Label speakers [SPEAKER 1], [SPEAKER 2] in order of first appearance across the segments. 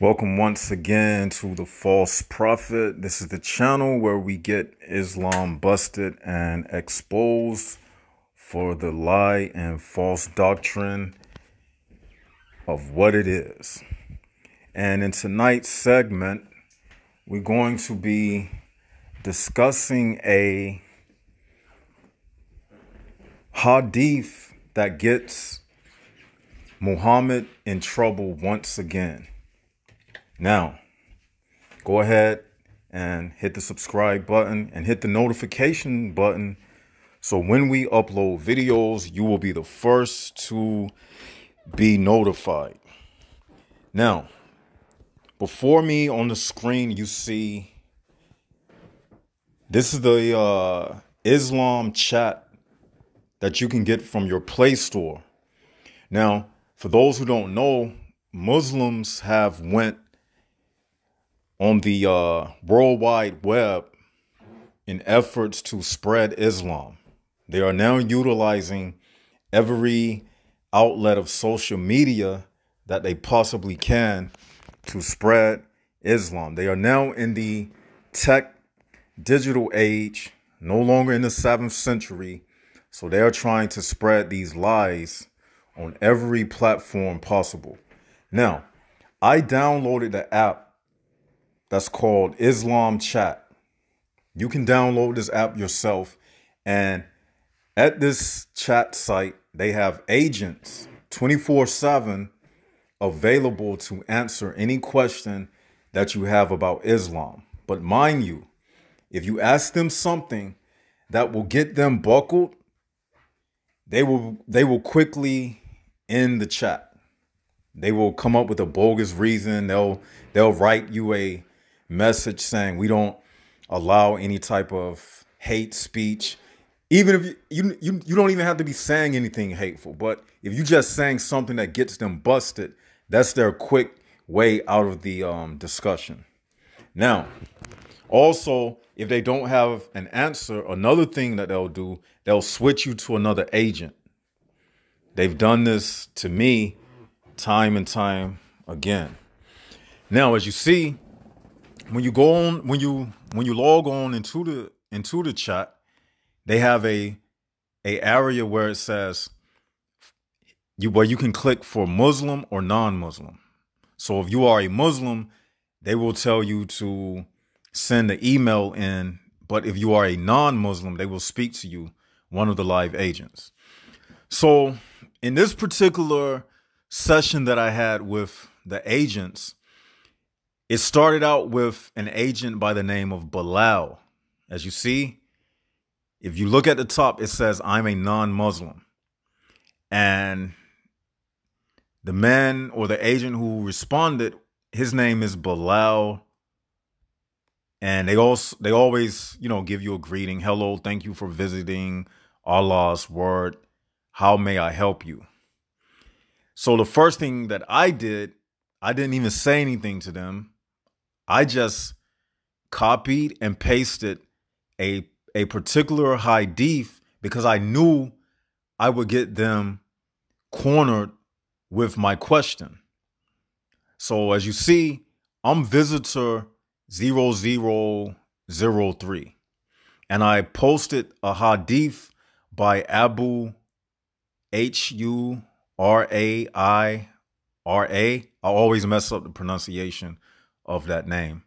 [SPEAKER 1] Welcome once again to the False Prophet. This is the channel where we get Islam busted and exposed for the lie and false doctrine of what it is. And in tonight's segment, we're going to be discussing a hadith that gets Muhammad in trouble once again. Now, go ahead and hit the subscribe button and hit the notification button. So when we upload videos, you will be the first to be notified. Now, before me on the screen, you see this is the Islam chat that you can get from your Play Store. Now, for those who don't know, Muslims have went on the World Wide Web in efforts to spread Islam. They are now utilizing every outlet of social media that they possibly can to spread Islam. They are now in the tech digital age, no longer in the 7th century. So they are trying to spread these lies on every platform possible. Now, I downloaded the app that's called Islam Chat. You can download this app yourself. And at this chat site, they have agents 24/7 available to answer any question that you have about Islam. But mind you, if you ask them something that will get them buckled, they will quickly end the chat. They will come up with a bogus reason. They'll write you a message saying we don't allow any type of hate speech. Even if you don't even have to be saying anything hateful, but if you just saying something that gets them busted, that's their quick way out of the discussion. Now, also, if they don't have an answer, another thing that they'll do, they'll switch you to another agent. They've done this to me time and time again. Now, as you see, when you go on, when you log on into the chat, they have a area where it says where you can click for Muslim or non-Muslim. So if you are a Muslim, they will tell you to send the email in. But if you are a non-Muslim, they will speak to you, one of the live agents. So in this particular session that I had with the agents, it started out with an agent by the name of Bilal. As you see, if you look at the top, it says, I'm a non-Muslim. And the man or the agent who responded, his name is Bilal. And they always, give you a greeting. Hello, thank you for visiting Allah's word. How may I help you? So the first thing that I did, I didn't even say anything to them. I just copied and pasted a particular hadith because I knew I would get them cornered with my question. So as you see, I'm visitor 0003. And I posted a hadith by Abu Huraira. I always mess up the pronunciation of that name.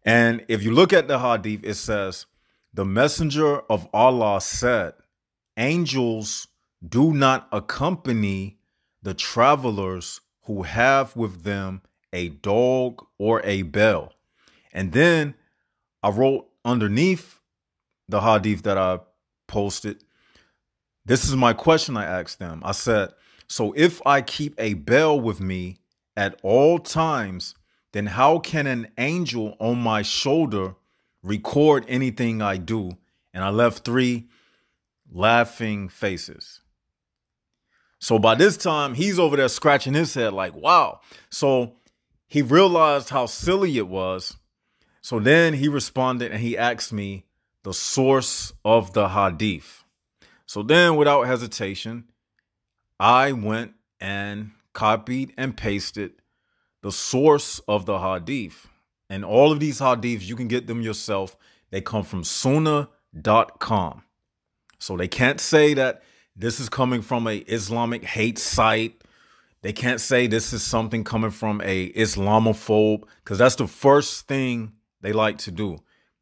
[SPEAKER 1] And if you look at the hadith, it says, the messenger of Allah said, angels do not accompany the travelers who have with them a dog or a bell. And then I wrote underneath the hadith that I posted, this is my question I asked them. I said, so if I keep a bell with me at all times, then how can an angel on my shoulder record anything I do? And I left 3 laughing faces. So by this time, he's over there scratching his head like, wow. So he realized how silly it was. So then he responded and he asked me the source of the hadith. So then without hesitation, I went and copied and pasted the source of the hadith. And all of these hadiths, you can get them yourself. They come from sunnah.com. So they can't say that this is coming from a Islamic hate site. They can't say this is something coming from a Islamophobe, because that's the first thing they like to do.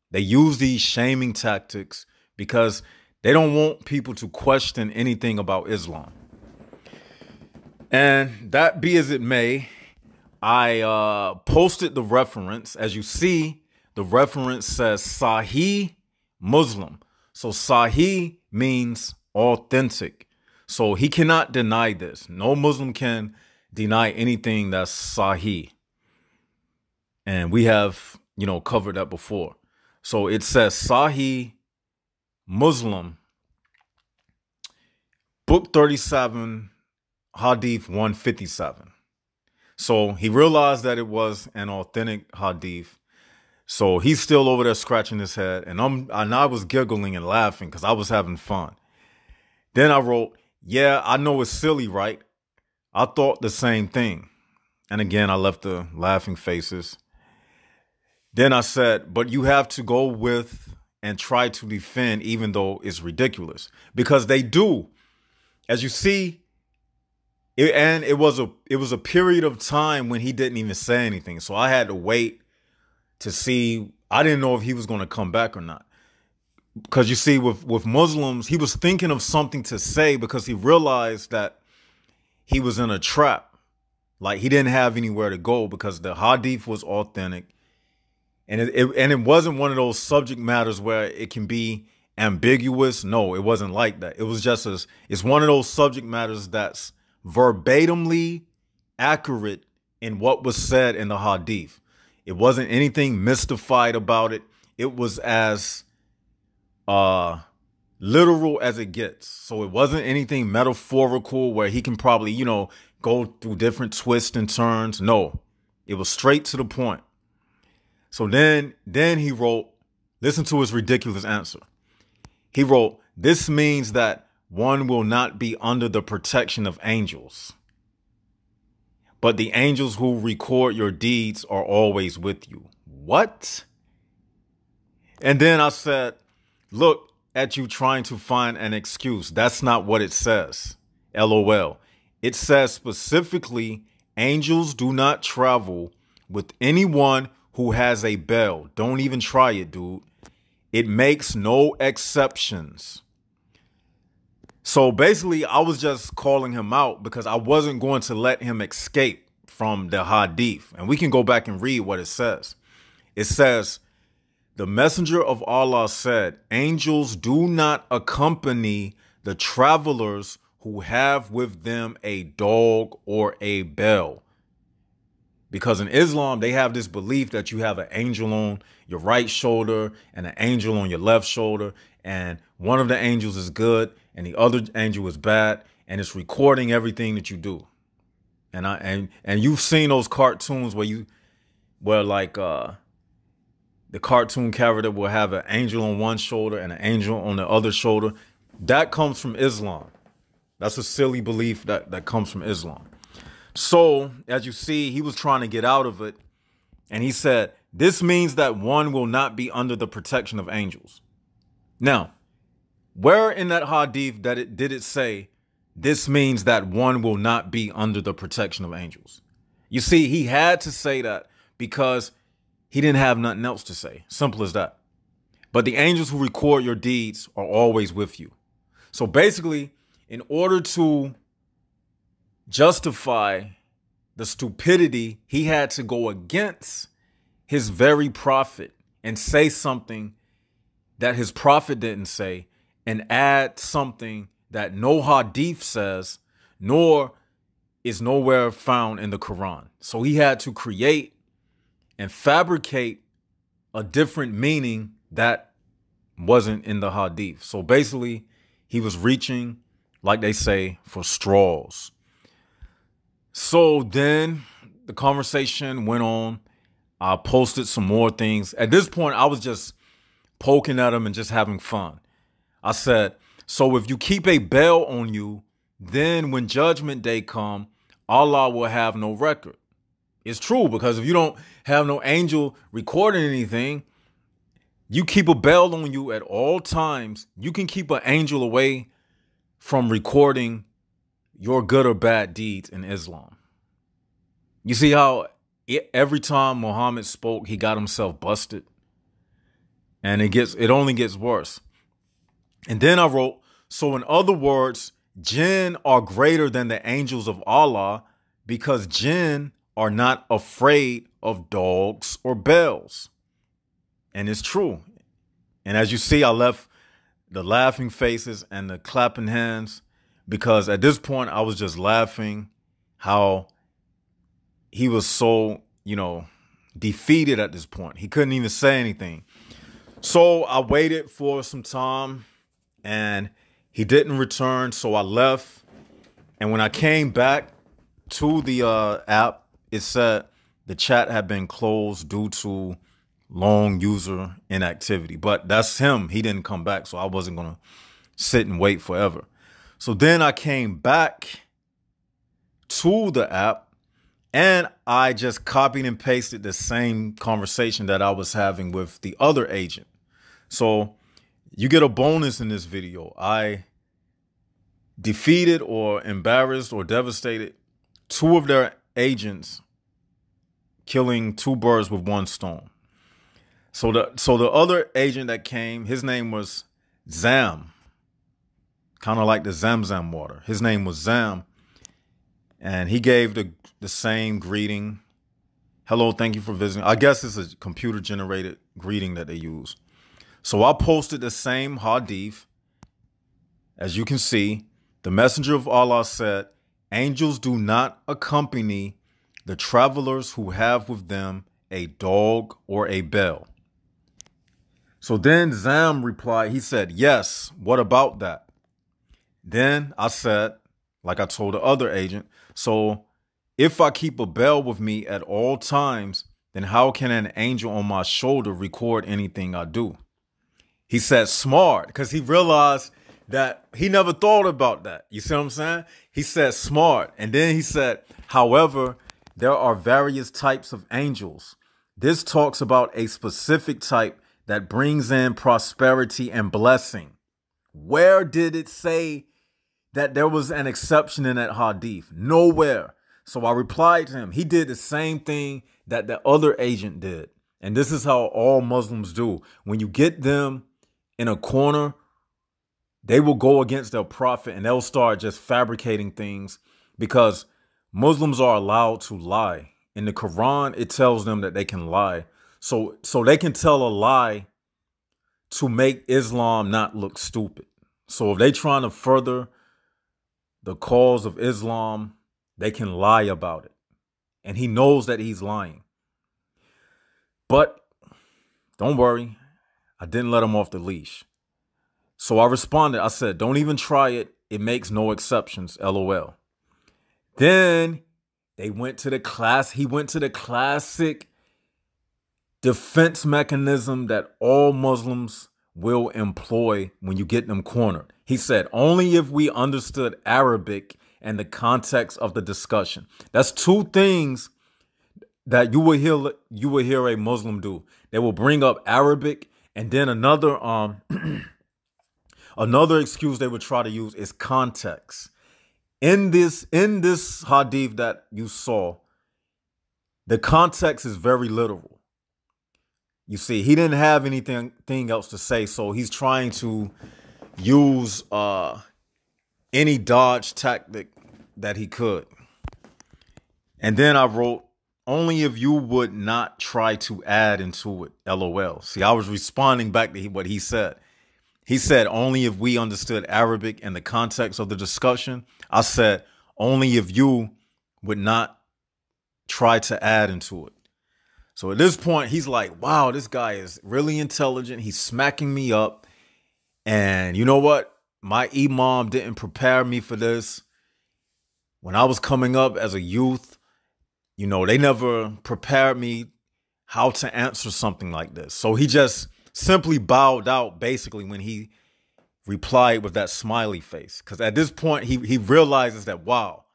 [SPEAKER 1] They use these shaming tactics because they don't want people to question anything about Islam. And that be as it may, I posted the reference. As you see, the reference says Sahih Muslim. So Sahih means authentic. So he cannot deny this. No Muslim can deny anything that's Sahih. And we have, covered that before. So it says Sahih Muslim, book 37, Hadith 157. So he realized that it was an authentic Hadith. So he's still over there scratching his head. And I was giggling and laughing because I was having fun. Then I wrote, yeah, I know it's silly, right? I thought the same thing. And again, I left the laughing faces. Then I said, but you have to go with and try to defend, even though it's ridiculous, because they do. As you see, it was a period of time when he didn't even say anything. So I had to wait to see. I didn't know if he was going to come back or not. Because you see, with Muslims, he was thinking of something to say because he realized that he was in a trap. Like he didn't have anywhere to go because the hadith was authentic. And it wasn't one of those subject matters where it can be ambiguous. No, it wasn't like that. It was just it's one of those subject matters that's verbatimly accurate in what was said in the hadith. It wasn't anything mystified about it. It was as literal as it gets. So it wasn't anything metaphorical where he can probably, go through different twists and turns. No, it was straight to the point. So then he wrote, listen to his ridiculous answer. He wrote, this means that one will not be under the protection of angels, but the angels who record your deeds are always with you. What? And then I said, look at you trying to find an excuse. That's not what it says. LOL. It says specifically, angels do not travel with anyone who has a bell. Don't even try it, dude. It makes no exceptions. So basically, I was just calling him out because I wasn't going to let him escape from the hadith. And we can go back and read what it says. It says, the messenger of Allah said, angels do not accompany the travelers who have with them a dog or a bell. Because in Islam, they have this belief that you have an angel on your right shoulder and an angel on your left shoulder. And one of the angels is good and the other angel is bad. And it's recording everything that you do. And you've seen those cartoons where the cartoon character will have an angel on one shoulder and an angel on the other shoulder. That comes from Islam. That's a silly belief that comes from Islam. So, as you see, he was trying to get out of it. And he said, this means that one will not be under the protection of angels. Now, where in that hadith did it say, this means that one will not be under the protection of angels? You see, he had to say that because he didn't have nothing else to say. Simple as that. But the angels who record your deeds are always with you. So basically, in order to justify the stupidity, he had to go against his very prophet and say something that his prophet didn't say and add something that no hadith says, nor is nowhere found in the Quran. So he had to create and fabricate a different meaning that wasn't in the hadith. So basically, he was reaching, like they say, for straws. So then the conversation went on. I posted some more things. At this point, I was just poking at him and just having fun. I said, so if you keep a bell on you, then when judgment day come, Allah will have no record. It's true, because if you don't have no angel recording anything, you keep a bell on you at all times. You can keep an angel away from recording your good or bad deeds in Islam. You see how every time Muhammad spoke, he got himself busted? And it only gets worse. And then I wrote, so in other words, jinn are greater than the angels of Allah because jinn are not afraid of dogs or bells. And it's true. And as you see, I left the laughing faces and the clapping hands because at this point I was just laughing how he was so, defeated at this point. He couldn't even say anything. So I waited for some time and he didn't return. So I left. And when I came back to the app, it said the chat had been closed due to long user inactivity. But that's him. He didn't come back. So I wasn't going to sit and wait forever. So then I came back to the app and I just copied and pasted the same conversation that I was having with the other agent. So you get a bonus in this video. I defeated or embarrassed or devastated 2 of their agents, killing 2 birds with 1 stone. So the other agent that came, his name was Zam, kind of like the Zamzam water. His name was Zam, and he gave the same greeting. Hello, thank you for visiting. I guess it's a computer-generated greeting that they use. So I posted the same hadith. As you can see, the Messenger of Allah said, angels do not accompany the travelers who have with them a dog or a bell. So then Zam replied, he said, yes, what about that? Then I said, like I told the other agent, so if I keep a bell with me at all times, then how can an angel on my shoulder record anything I do? He said smart, because he realized that he never thought about that. You see what I'm saying? He said smart. And then he said, however, there are various types of angels. This talks about a specific type that brings in prosperity and blessing. Where did it say that there was an exception in that hadith? Nowhere. So I replied to him. He did the same thing that the other agent did. And this is how all Muslims do. When you get them in a corner, they will go against their prophet and they'll start just fabricating things because Muslims are allowed to lie. In the Quran, it tells them that they can lie. So they can tell a lie to make Islam not look stupid. So if they're trying to further the cause of Islam, they can lie about it. And he knows that he's lying. But don't worry, I didn't let him off the leash. So I responded, I said, don't even try it. It makes no exceptions, LOL. Then they went to the class. He went to the classic defense mechanism that all Muslims will employ when you get them cornered. He said, only if we understood Arabic and the context of the discussion. That's 2 things that you will hear a Muslim do. They will bring up Arabic, and then another another excuse they would try to use is context. In this hadith that you saw, the context is very literal. You see, he didn't have anything else to say, so he's trying to use any dodge tactic that he could. And then I wrote, only if you would not try to add into it, LOL. See, I was responding back to what he said. He said, only if we understood Arabic and the context of the discussion. I said, only if you would not try to add into it. So at this point, he's like, wow, this guy is really intelligent. He's smacking me up. And you know what? My imam didn't prepare me for this. When I was coming up as a youth, they never prepared me how to answer something like this. So he just simply bowed out basically when he replied with that smiley face. Because at this point, he realizes that, wow,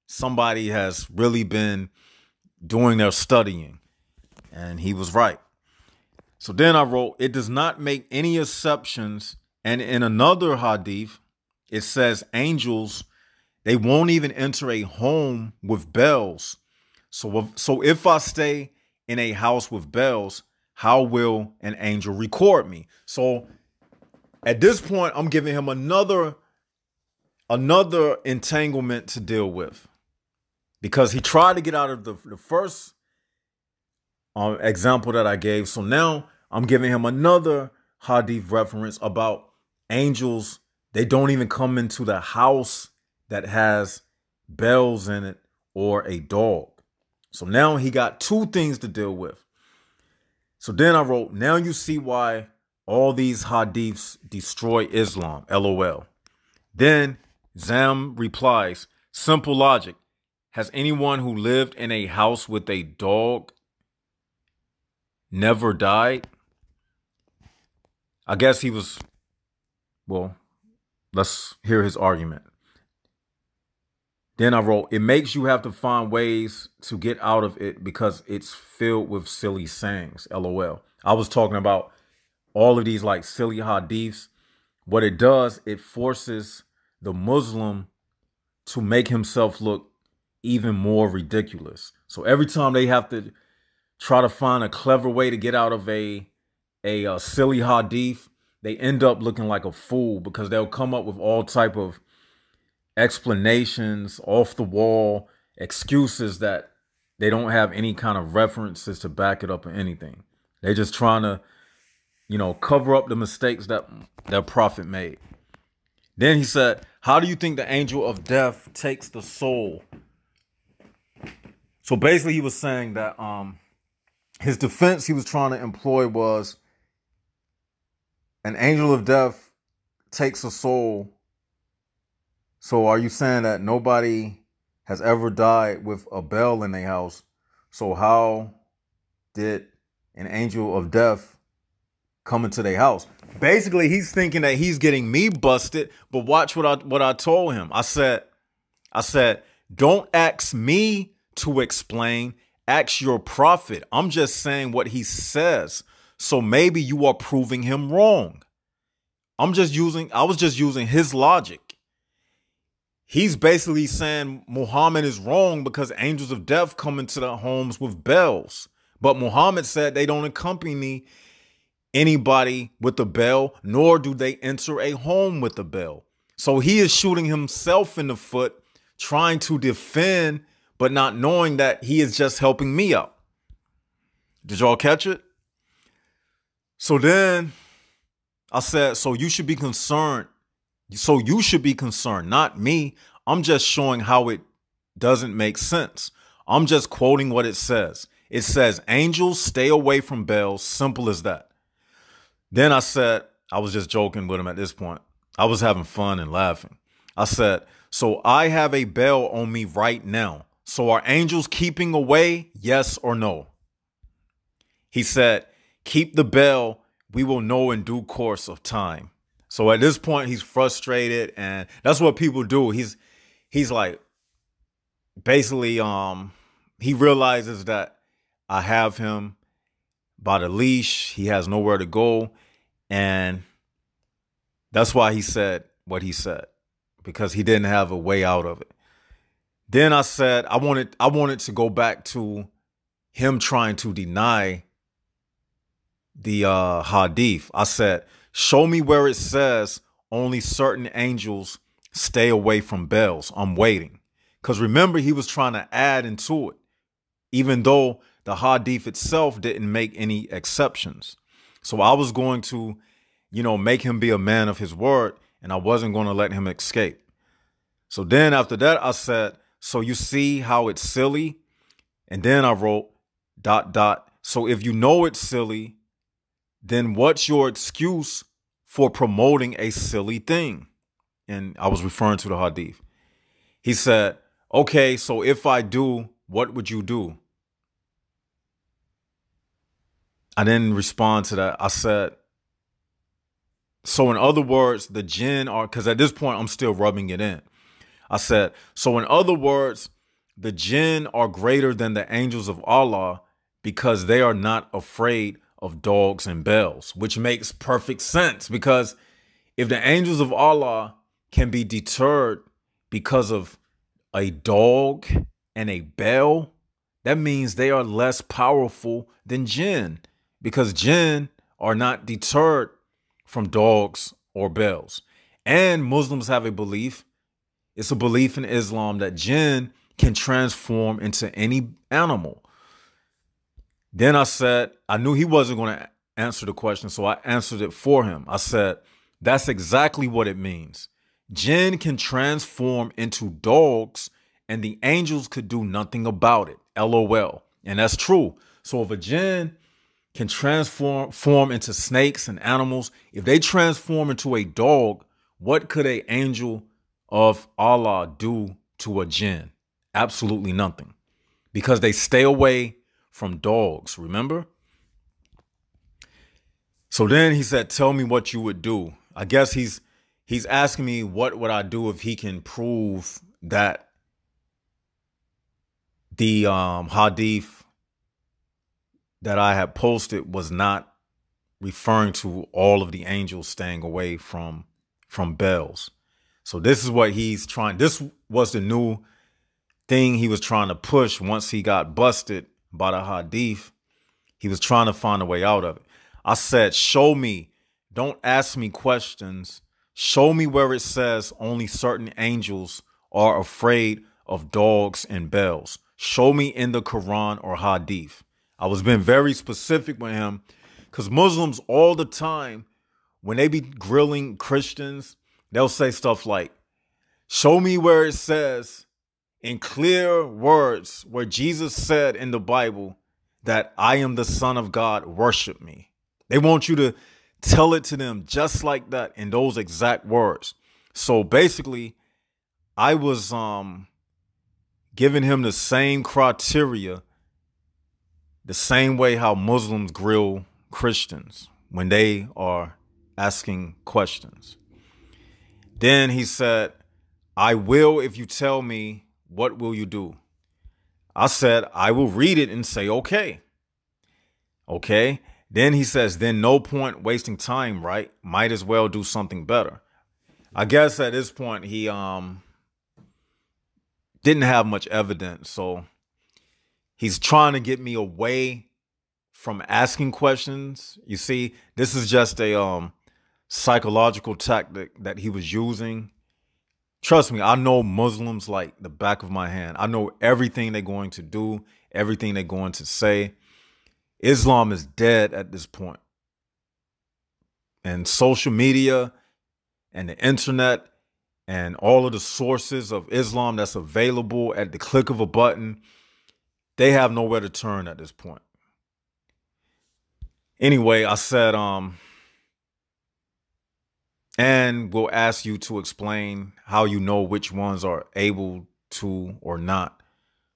[SPEAKER 1] somebody has really been, doing their studying. And he was right. So then I wrote, it does not make any exceptions. And in another hadith, it says angels, they won't even enter a home with bells. So if I stay in a house with bells, how will an angel record me? So at this point, I'm giving him another entanglement to deal with, because he tried to get out of the first example that I gave. So now I'm giving him another hadith reference about angels. They don't even come into the house that has bells in it or a dog. So now he got two things to deal with. So then I wrote, now you see why all these hadiths destroy Islam, LOL. Then Zam replies, simple logic. Has anyone who lived in a house with a dog never died? I guess he was, well, let's hear his argument. Then I wrote, it makes you have to find ways to get out of it because it's filled with silly sayings, LOL. I was talking about all of these like silly hadiths. What it does, it forces the Muslim to make himself look even more ridiculous. So every time they have to try to find a clever way to get out of a silly hadith, they end up looking like a fool, because they'll come up with all type of explanations, off the wall excuses that they don't have any kind of references to back it up or anything. They're just trying to, cover up the mistakes that their prophet made. Then he said, how do you think the angel of death takes the soul? So basically he was saying that his defense he was trying to employ was an angel of death takes a soul. So are you saying that nobody has ever died with a bell in their house? So how did an angel of death come into their house? Basically, he's thinking that he's getting me busted, but watch what I told him. I said, don't ask me to explain, ask your prophet. I'm just saying what he says. So maybe you are proving him wrong. I was just using his logic. He's basically saying Muhammad is wrong because angels of death come into the homes with bells. But Muhammad said they don't accompany anybody with a bell, nor do they enter a home with a bell. So he is shooting himself in the foot, trying to defend, but not knowing that he is just helping me out. Did y'all catch it? So then I said, so you should be concerned. So you should be concerned, not me. I'm just showing how it doesn't make sense. I'm just quoting what it says. It says, angels stay away from bells. Simple as that. Then I said, I was just joking with him at this point. I was having fun and laughing. I said, so I have a bell on me right now. So are angels keeping away? Yes or no? He said, keep the bell. We will know in due course of time. So at this point, he's frustrated, and that's what people do. He's like, basically, he realizes that I have him by the leash. He has nowhere to go. And that's why he said what he said, because he didn't have a way out of it. Then I said, I wanted to go back to him trying to deny the hadith. I said, show me where it says only certain angels stay away from bells. I'm waiting. Because remember, he was trying to add into it, even though the hadith itself didn't make any exceptions. So I was going to, make him be a man of his word, and I wasn't going to let him escape. So then after that, I said, so you see how it's silly? And then I wrote ... So if you know it's silly, then what's your excuse for promoting a silly thing? And I was referring to the hadith. He said, okay, so if I do, what would you do? I didn't respond to that. I said, so in other words, the jinn are, because at this point, I'm still rubbing it in. I said, so in other words, the jinn are greater than the angels of Allah because they are not afraid of dogs and bells, which makes perfect sense, because if the angels of Allah can be deterred because of a dog and a bell, that means they are less powerful than jinn, because jinn are not deterred from dogs or bells. And Muslims have a belief, it's a belief in Islam, that jinn can transform into any animal. Then I said, I knew he wasn't going to answer the question, so I answered it for him. I said, that's exactly what it means. Jinn can transform into dogs and the angels could do nothing about it. LOL. And that's true. So if a jinn can transform into snakes and animals, if they transform into a dog, what could an angel of Allah do to a jinn? Absolutely nothing. Because they stay away from dogs, remember? So then he said, tell me what you would do. I guess he's asking me what would I do if he can prove that the hadith that I had posted was not referring to all of the angels staying away from bells. So this is what he's trying. This was the new thing he was trying to push once he got busted by the hadith. He was trying to find a way out of it. I said, show me. Don't ask me questions. Show me where it says only certain angels are afraid of dogs and bells. Show me in the Quran or hadith. I was being very specific with him, because Muslims all the time, when they be grilling Christians, they'll say stuff like, show me where it says in clear words where Jesus said in the Bible that I am the Son of God, worship me. They want you to tell it to them just like that in those exact words. So basically, I was giving him the same criteria, the same way how Muslims grill Christians when they are asking questions. Then he said, I will if you tell me. What will you do? I said, I will read it and say, okay. Okay. Then he says, then no point wasting time, right? Might as well do something better. I guess at this point, he didn't have much evidence. So he's trying to get me away from asking questions. You see, this is just a psychological tactic that he was using. Trust me, I know Muslims like the back of my hand. I know everything they're going to do, everything they're going to say. Islam is dead at this point. And social media and the internet and all of the sources of Islam that's available at the click of a button, they have nowhere to turn at this point. Anyway, I said, and we'll ask you to explain how you know which ones are able to or not.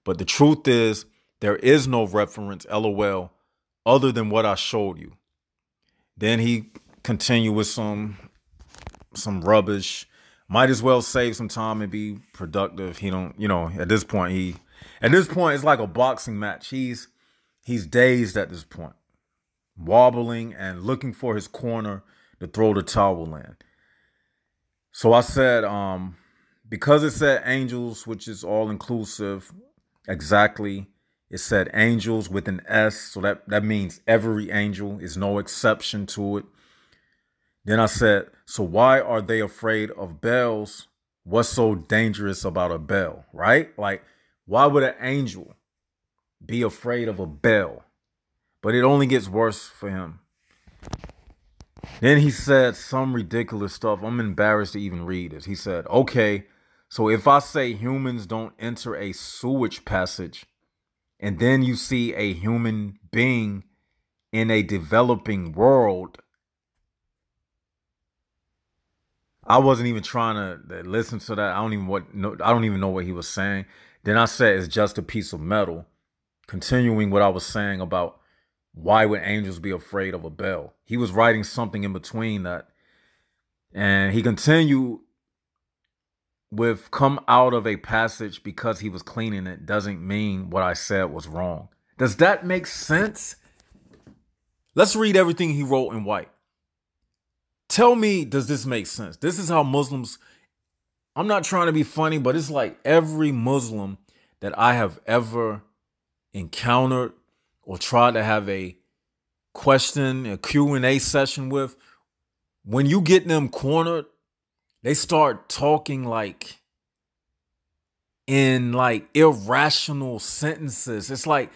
[SPEAKER 1] But the truth is, there is no reference, LOL, other than what I showed you. Then he continued with some rubbish. Might as well save some time and be productive. He don't, at this point, it's like a boxing match. He's dazed at this point, wobbling and looking for his corner to throw the towel in. So I said, because it said angels, which is all inclusive, exactly. It said angels with an S. So that means every angel, is no exception to it. Then I said, so why are they afraid of bells? What's so dangerous about a bell, right? Like, why would an angel be afraid of a bell? But it only gets worse for him. Then he said some ridiculous stuff. I'm embarrassed to even read it. He said, okay, so if I say humans don't enter a sewage passage, and then you see a human being in a developing world, I wasn't even trying to listen to that. I don't even know what he was saying. Then I said it's just a piece of metal. Continuing what I was saying about why would angels be afraid of a bell? He was writing something in between that. And he continued with come out of a passage because he was cleaning it doesn't mean what I said was wrong. Does that make sense? Let's read everything he wrote in white. Tell me, does this make sense? This is how Muslims, I'm not trying to be funny, but it's like every Muslim that I have ever encountered or tried to have a question, a Q&A session with, when you get them cornered, they start talking like in like irrational sentences. It's like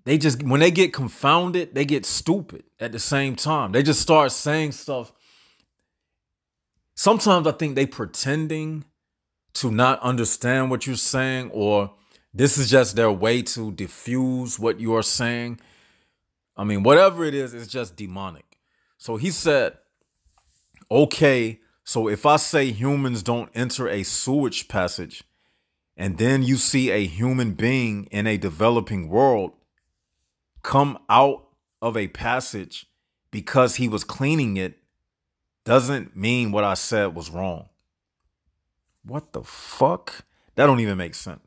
[SPEAKER 1] they just, when they get confounded, they get stupid at the same time. They just start saying stuff. Sometimes I think they pretending to not understand what you're saying, or this is just their way to diffuse what you are saying. I mean, whatever it is, it's just demonic. So he said, okay, so if I say humans don't enter a sewage passage, and then you see a human being in a developing world come out of a passage because he was cleaning it, doesn't mean what I said was wrong. What the fuck? That don't even make sense.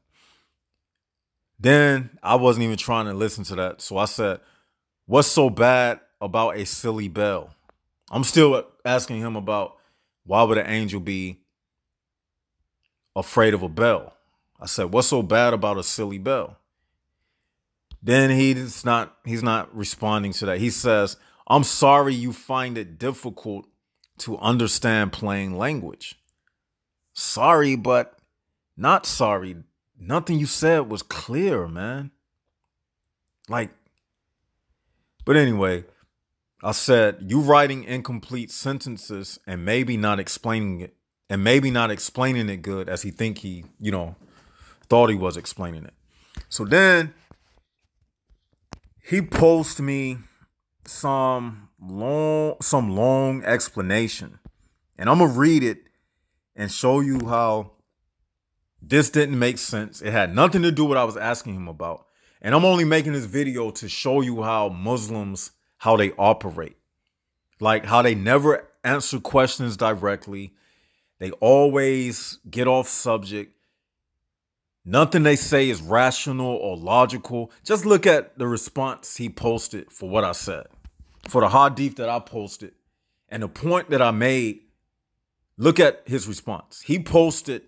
[SPEAKER 1] Then I wasn't even trying to listen to that. So I said, what's so bad about a silly bell? I'm still asking him about why would an angel be afraid of a bell? I said, what's so bad about a silly bell? Then he's not responding to that. He says, I'm sorry you find it difficult to understand plain language. Sorry, but not sorry. Nothing you said was clear, man. Like, but anyway, I said, you writing incomplete sentences and maybe not explaining it, good as he thought he was explaining it. So then he posted me some long explanation, and I'm gonna read it and show you how this didn't make sense. It had nothing to do with what I was asking him about. And I'm only making this video to show you how Muslims, how they operate. Like how they never answer questions directly. They always get off subject. Nothing they say is rational or logical. Just look at the response he posted for what I said. For the hadith that I posted and the point that I made, look at his response. He posted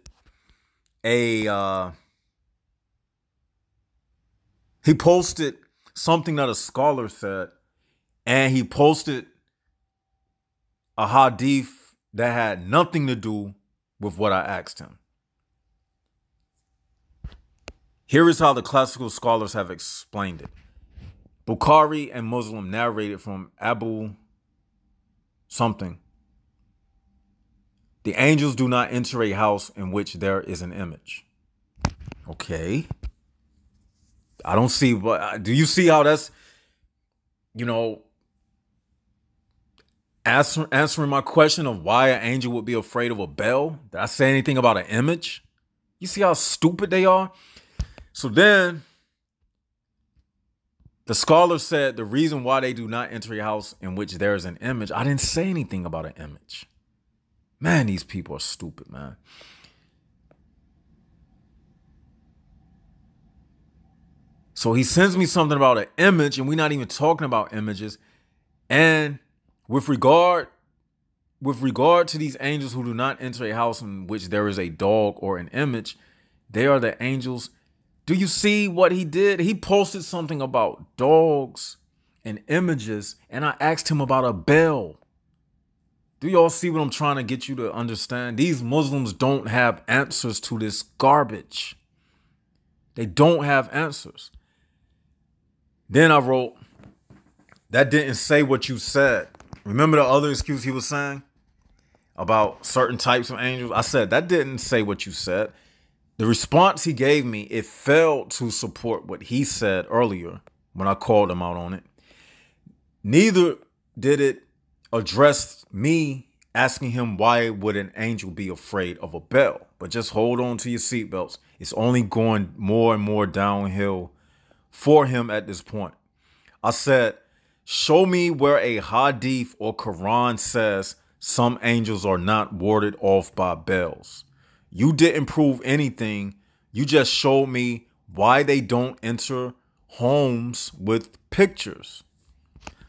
[SPEAKER 1] something that a scholar said, and he posted a hadith that had nothing to do with what I asked him. Here is how the classical scholars have explained it. Bukhari and Muslim narrated from Abu something. The angels do not enter a house in which there is an image. Okay. I don't see, but do you see how that's, answering my question of why an angel would be afraid of a bell? Did I say anything about an image? You see how stupid they are? So then the scholar said the reason why they do not enter a house in which there is an image, I didn't say anything about an image. Man, these people are stupid, man. So he sends me something about an image, and we're not even talking about images. And with regard to these angels who do not enter a house in which there is a dog or an image, they are the angels. Do you see what he did? He posted something about dogs and images, and I asked him about a bell. Do y'all see what I'm trying to get you to understand? These Muslims don't have answers to this garbage. They don't have answers. Then I wrote, that didn't say what you said. Remember the other excuse he was saying about certain types of angels? I said, that didn't say what you said. The response he gave me, it failed to support what he said earlier when I called him out on it. Neither did it address me asking him why would an angel be afraid of a bell. But just hold on to your seatbelts. It's only going more and more downhill for him at this point. I said, show me where a hadith or Quran says some angels are not warded off by bells. You didn't prove anything. You just showed me why they don't enter homes with pictures.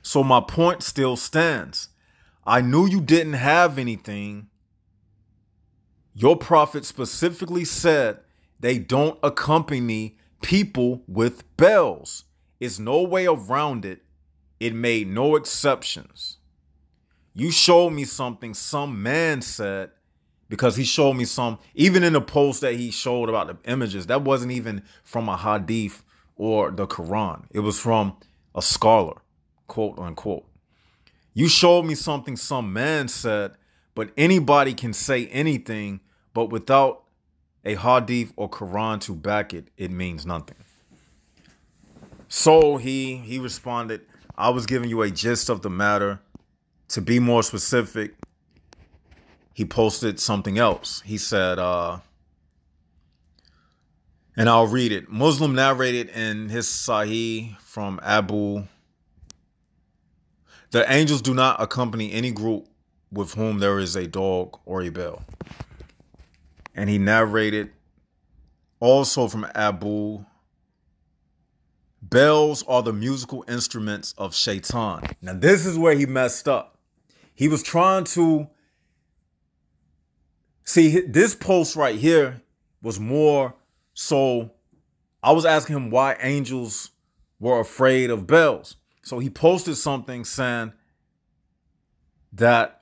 [SPEAKER 1] So my point still stands. I knew you didn't have anything. Your prophet specifically said they don't accompany people with bells. It's no way around it. It made no exceptions. You showed me something some man said, because he showed me some, even in the post that he showed about the images, that wasn't even from a hadith or the Quran. It was from a scholar, quote unquote. You showed me something some man said, but anybody can say anything, but without a hadith or Quran to back it, it means nothing. So he responded, I was giving you a gist of the matter. To be more specific, he posted something else. He said, and I'll read it. Muslim narrated in his Sahih from Abu. The angels do not accompany any group with whom there is a dog or a bell. And he narrated also from Abu. Bells are the musical instruments of Shaitan. Now, this is where he messed up. He was trying to see this post right here was more so. I was asking him why angels were afraid of bells. So he posted something saying that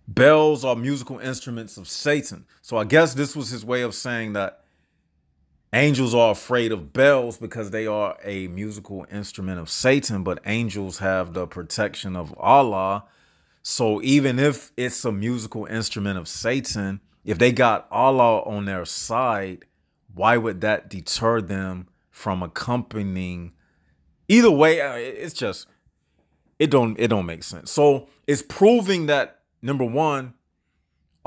[SPEAKER 1] bells are musical instruments of Satan. So I guess this was his way of saying that angels are afraid of bells because they are a musical instrument of Satan, but angels have the protection of Allah. So even if it's a musical instrument of Satan, if they got Allah on their side, why would that deter them from accompanying? Either way, it's just, it don't make sense. So it's proving that, number one,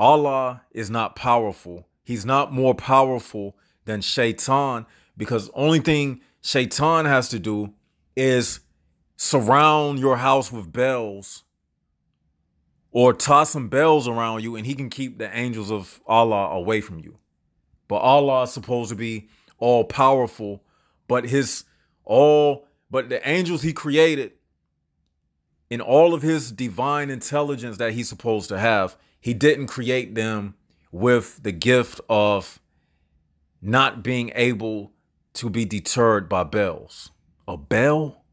[SPEAKER 1] Allah is not powerful. He's not more powerful than Shaitan, because only thing Shaitan has to do is surround your house with bells or toss some bells around you, and he can keep the angels of Allah away from you. But Allah is supposed to be all powerful, but the angels he created in all of his divine intelligence that he's supposed to have, he didn't create them with the gift of not being able to be deterred by bells. A bell?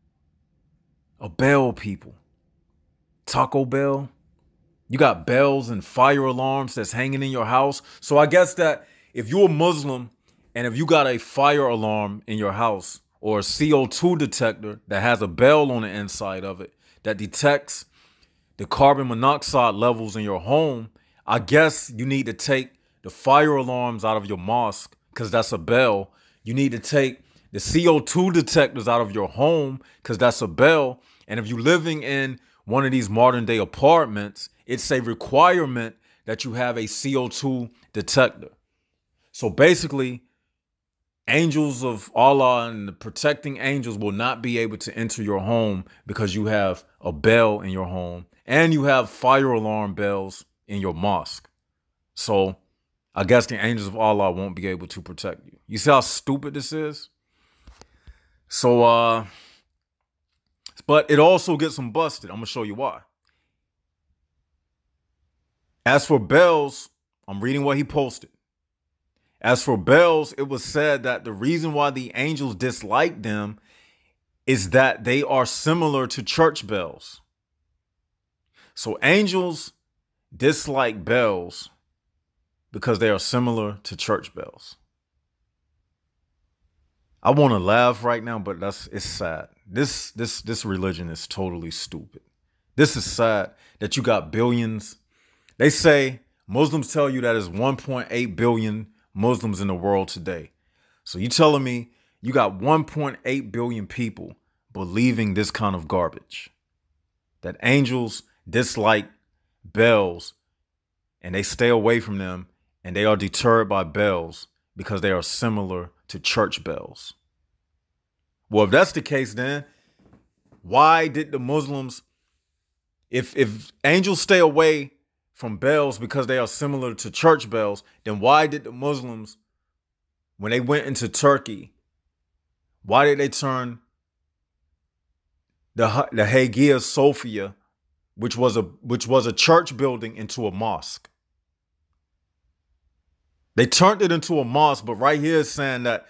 [SPEAKER 1] A bell, people. Taco Bell? You got bells and fire alarms that's hanging in your house. So I guess that if you're a Muslim and if you got a fire alarm in your house or a CO2 detector that has a bell on the inside of it that detects the carbon monoxide levels in your home, I guess you need to take the fire alarms out of your mosque, because that's a bell. You need to take the CO2 detectors out of your home, because that's a bell. And if you're living in one of these modern day apartments, it's a requirement that you have a CO2 detector. So basically, angels of Allah and the protecting angels will not be able to enter your home because you have a bell in your home and you have fire alarm bells in your mosque. So I guess the angels of Allah won't be able to protect you. You see how stupid this is? So, but it also gets them busted. I'm going to show you why. As for bells, I'm reading what he posted. As for bells, it was said that the reason why the angels dislike them is that they are similar to church bells. So angels dislike bells because they are similar to church bells. I want to laugh right now, but it's sad. This religion is totally stupid. This is sad that you got billions. They say, Muslims tell you that there's 1.8 billion Muslims in the world today. So you telling me you got 1.8 billion people believing this kind of garbage? That angels dislike bells and they stay away from them and they are deterred by bells because they are similar to church bells. Well, if that's the case, then why did the Muslims, if angels stay away from bells because they are similar to church bells, then why did the Muslims, when they went into Turkey, why did they turn the Hagia Sophia, which was a church building, into a mosque? They turned it into a mosque, but right here is saying that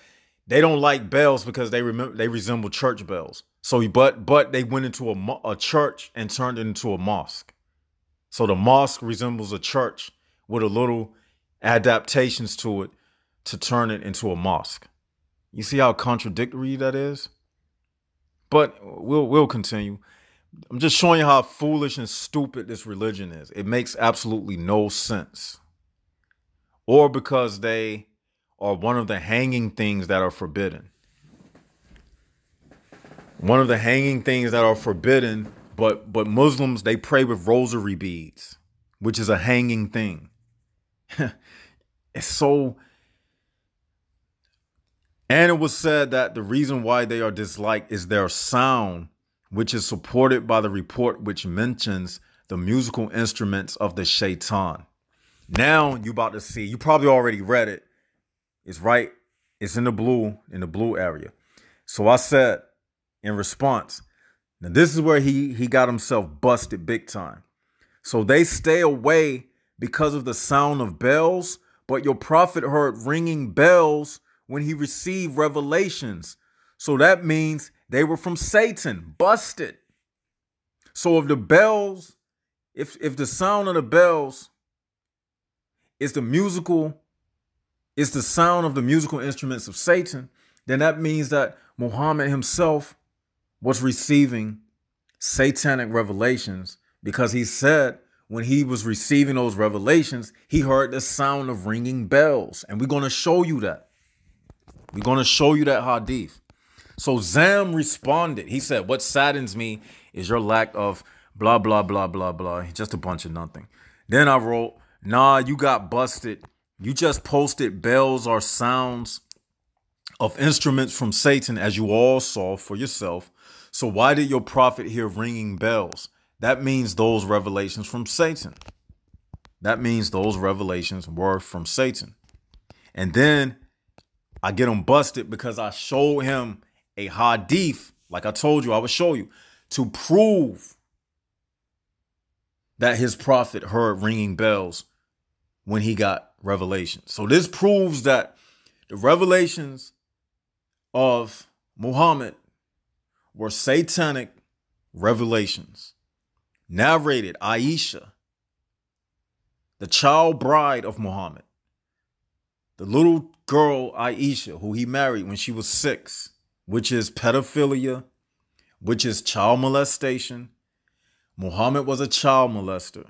[SPEAKER 1] they don't like bells because they resemble church bells. So, but they went into a church and turned it into a mosque. So the mosque resembles a church with a little adaptations to it to turn it into a mosque. You see how contradictory that is? But we'll continue. I'm just showing you how foolish and stupid this religion is. It makes absolutely no sense. Or because they are one of the hanging things that are forbidden. One of the hanging things that are forbidden, but Muslims, they pray with rosary beads, which is a hanging thing. It's so... And it was said that the reason why they are disliked is their sound, which is supported by the report which mentions the musical instruments of the shaitan. Now you about to see, you probably already read it. It's right. It's in the blue area. So I said in response, now this is where he got himself busted big time. So they stay away because of the sound of bells, but your prophet heard ringing bells when he received revelations. So that means they were from Satan, busted. So if the bells, if the sound of the bells is the sound of the musical instruments of Satan, then that means that Muhammad himself was receiving satanic revelations, because he said when he was receiving those revelations, he heard the sound of ringing bells. And we're going to show you that. We're going to show you that hadith. So Zam responded. He said, what saddens me is your lack of blah, blah, blah, blah, blah. Just a bunch of nothing. Then I wrote, nah, you got busted. You just posted bells or sounds of instruments from Satan, as you all saw for yourself. So why did your prophet hear ringing bells? That means those revelations from Satan. That means those revelations were from Satan. And then I get him busted because I showed him a hadith, like I told you I would show you, to prove that his prophet heard ringing bells when he got revelations. So this proves that the revelations of Muhammad were satanic revelations. Narrated Aisha, the child bride of Muhammad, the little girl Aisha, who he married when she was 6, which is pedophilia, which is child molestation. Muhammad was a child molester.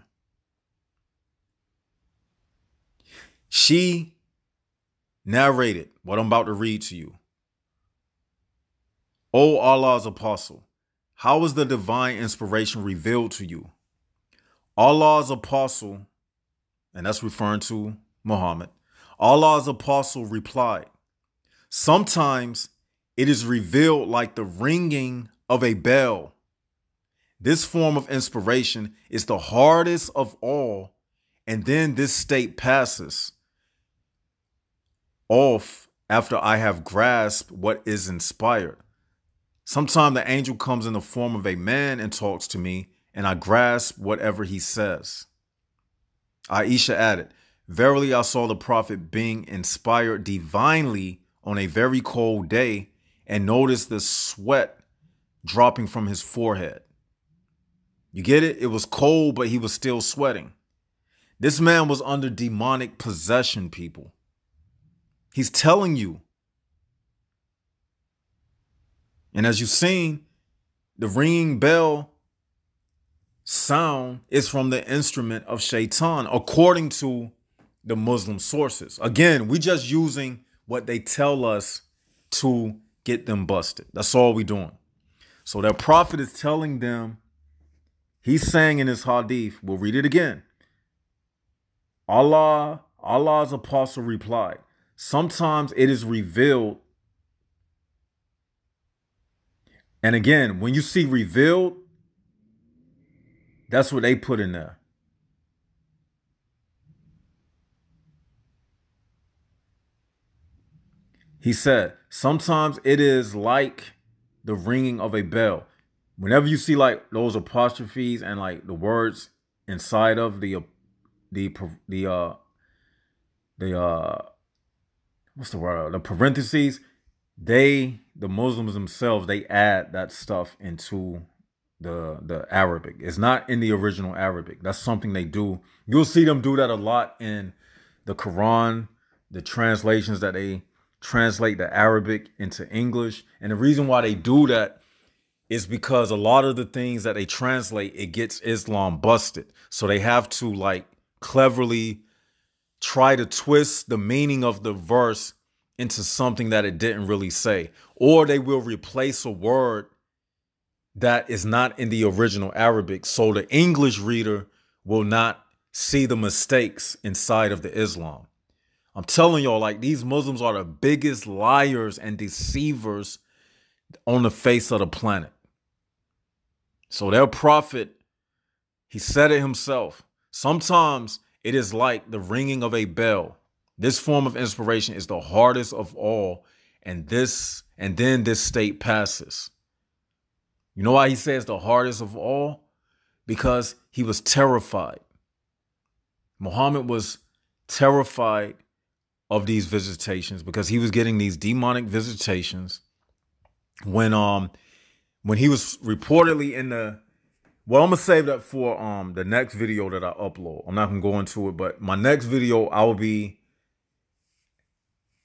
[SPEAKER 1] She narrated what I'm about to read to you. O Allah's apostle, how is the divine inspiration revealed to you? Allah's apostle, and that's referring to Muhammad, Allah's apostle replied, sometimes it is revealed like the ringing of a bell. This form of inspiration is the hardest of all, and then this state passes off after I have grasped what is inspired. Sometimes the angel comes in the form of a man and talks to me, and I grasp whatever he says. Aisha added, verily I saw the prophet being inspired divinely on a very cold day and noticed the sweat dropping from his forehead. You get it? It was cold, but he was still sweating. This man was under demonic possession, people. He's telling you. And as you've seen, the ringing bell sound is from the instrument of Shaitan, according to the Muslim sources. Again, we just using what they tell us to get them busted. That's all we doing. So their prophet is telling them, he's saying in his hadith, we'll read it again. Allah's apostle replied, sometimes it is revealed. And again, when you see revealed, that's what they put in there. He said, sometimes it is like the ringing of a bell. Whenever you see like those apostrophes and like the words inside of the what's the word? The parentheses, the Muslims themselves, they add that stuff into the Arabic. It's not in the original Arabic. That's something they do. You'll see them do that a lot in the Quran, the translations that they translate the Arabic into English. And the reason why they do that is because a lot of the things that they translate, it gets Islam busted. So they have to like cleverly try to twist the meaning of the verse into something that it didn't really say. Or they will replace a word that is not in the original Arabic. So the English reader will not see the mistakes inside of the Islam. I'm telling y'all, like, these Muslims are the biggest liars and deceivers on the face of the planet. So their prophet, he said it himself. Sometimes it is like the ringing of a bell. This form of inspiration is the hardest of all, and then this state passes. You know why he says the hardest of all? Because he was terrified. Muhammad was terrified of these visitations because he was getting these demonic visitations when he was reportedly in the, well, I'm gonna save that for the next video that I upload. I'm not gonna go into it, but my next video I will be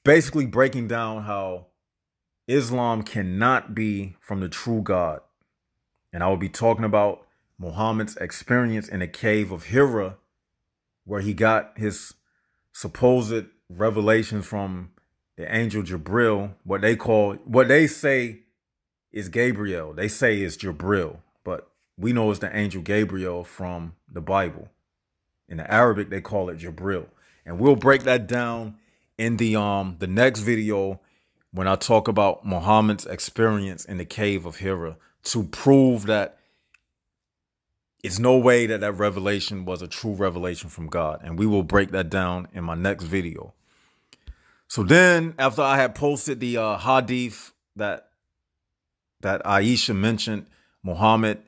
[SPEAKER 1] basically breaking down how Islam cannot be from the true God. And I will be talking about Muhammad's experience in the cave of Hira, where he got his supposed revelations from the angel Jibril, what they say is Gabriel. They say it's Jibril, but we know it's the angel Gabriel from the Bible. In the Arabic, they call it Jibril. And we'll break that down in the next video when I talk about Muhammad's experience in the cave of Hira, to prove that it's no way that that revelation was a true revelation from God. And we will break that down in my next video. So then, after I had posted the hadith that Aisha mentioned, Muhammad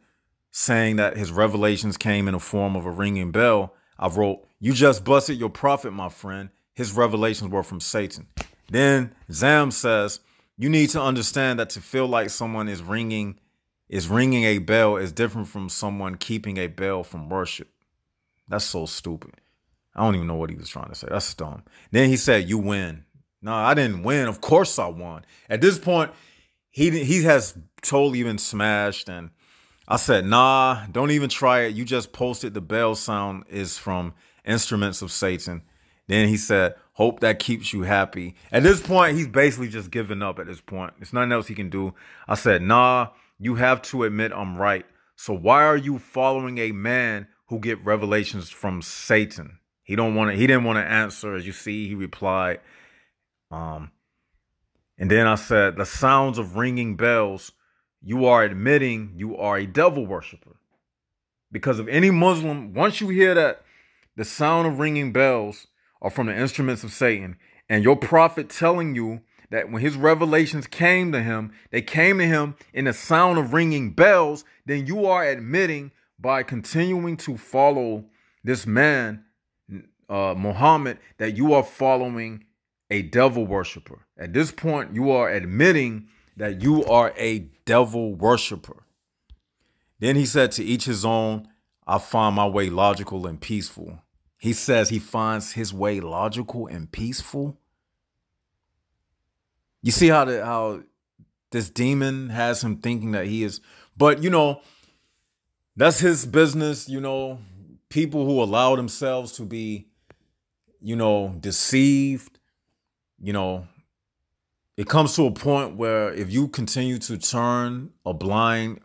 [SPEAKER 1] saying that his revelations came in the form of a ringing bell, I wrote, "You just busted your prophet, my friend. His revelations were from Satan." Then Zam says, "You need to understand that to feel like someone is ringing a bell is different from someone keeping a bell from worship." That's so stupid. I don't even know what he was trying to say. That's dumb. Then he said, "You win." No, I didn't win. Of course I won. At this point, he has totally been smashed. And I said, nah, don't even try it. You just posted the bell sound is from Instruments of Satan. Then he said, "Hope that keeps you happy." At this point, he's basically just giving up at this point. There's nothing else he can do. I said, nah, you have to admit I'm right. So why are you following a man who get revelations from Satan? He didn't want to answer. As you see, he replied. And then I said, the sounds of ringing bells, you are admitting you are a devil worshiper. Because of any Muslim, once you hear that the sound of ringing bells are from the instruments of Satan, and your prophet telling you that when his revelations came to him, they came to him in the sound of ringing bells, then you are admitting by continuing to follow this man, Muhammad, that you are following a devil worshiper. At this point, you are admitting that you are a devil worshiper. Then he said, "To each his own, I find my way logical and peaceful." He says he finds his way logical and peaceful. You see how this demon has him thinking that he is, but you know, that's his business. You know, people who allow themselves to be, you know, deceived, you know, it comes to a point where if you continue to turn a blind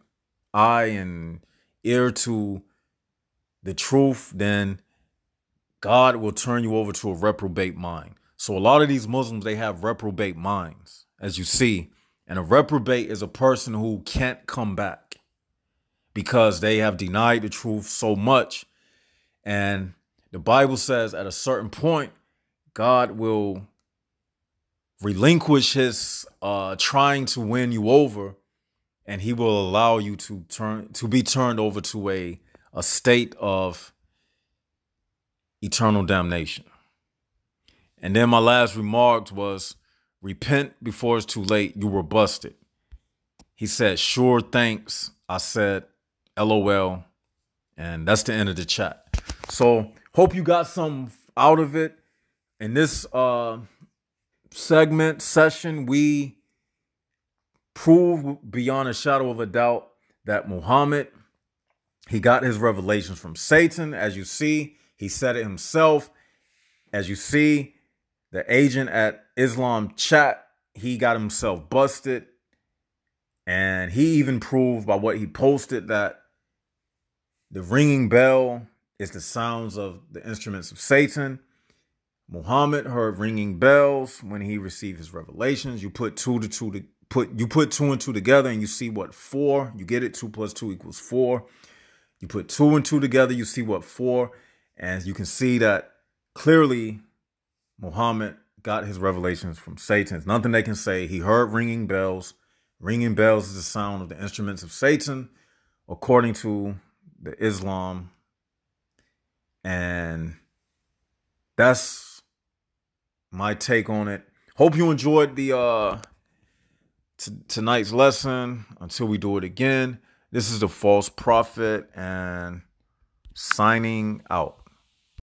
[SPEAKER 1] eye and ear to the truth, then God will turn you over to a reprobate mind. So a lot of these Muslims, they have reprobate minds, as you see. And a reprobate is a person who can't come back because they have denied the truth so much. And the Bible says at a certain point, God will relinquish his trying to win you over, and he will allow you to be turned over to a state of eternal damnation. And then my last remark was, repent before it's too late. You were busted. He said, sure, thanks. I said, LOL. And that's the end of the chat. So hope you got something out of it. In this session, we prove beyond a shadow of a doubt that Muhammad, he got his revelations from Satan. As you see, he said it himself. As you see, the agent at Islam Chat, he got himself busted. And he even proved by what he posted that the ringing bell is the sounds of the instruments of Satan. Muhammad heard ringing bells when he received his revelations. You put two and two together and you see what 4. You get it. 2 + 2 = 4. You put 2 and 2 together, you see what 4. And you can see that clearly Muhammad got his revelations from Satan. There's nothing they can say. He heard ringing bells. Ringing bells is the sound of the instruments of Satan, according to the Islam. And that's my take on it. Hope you enjoyed the tonight's lesson. Until we do it again, this is the False Prophet and signing out.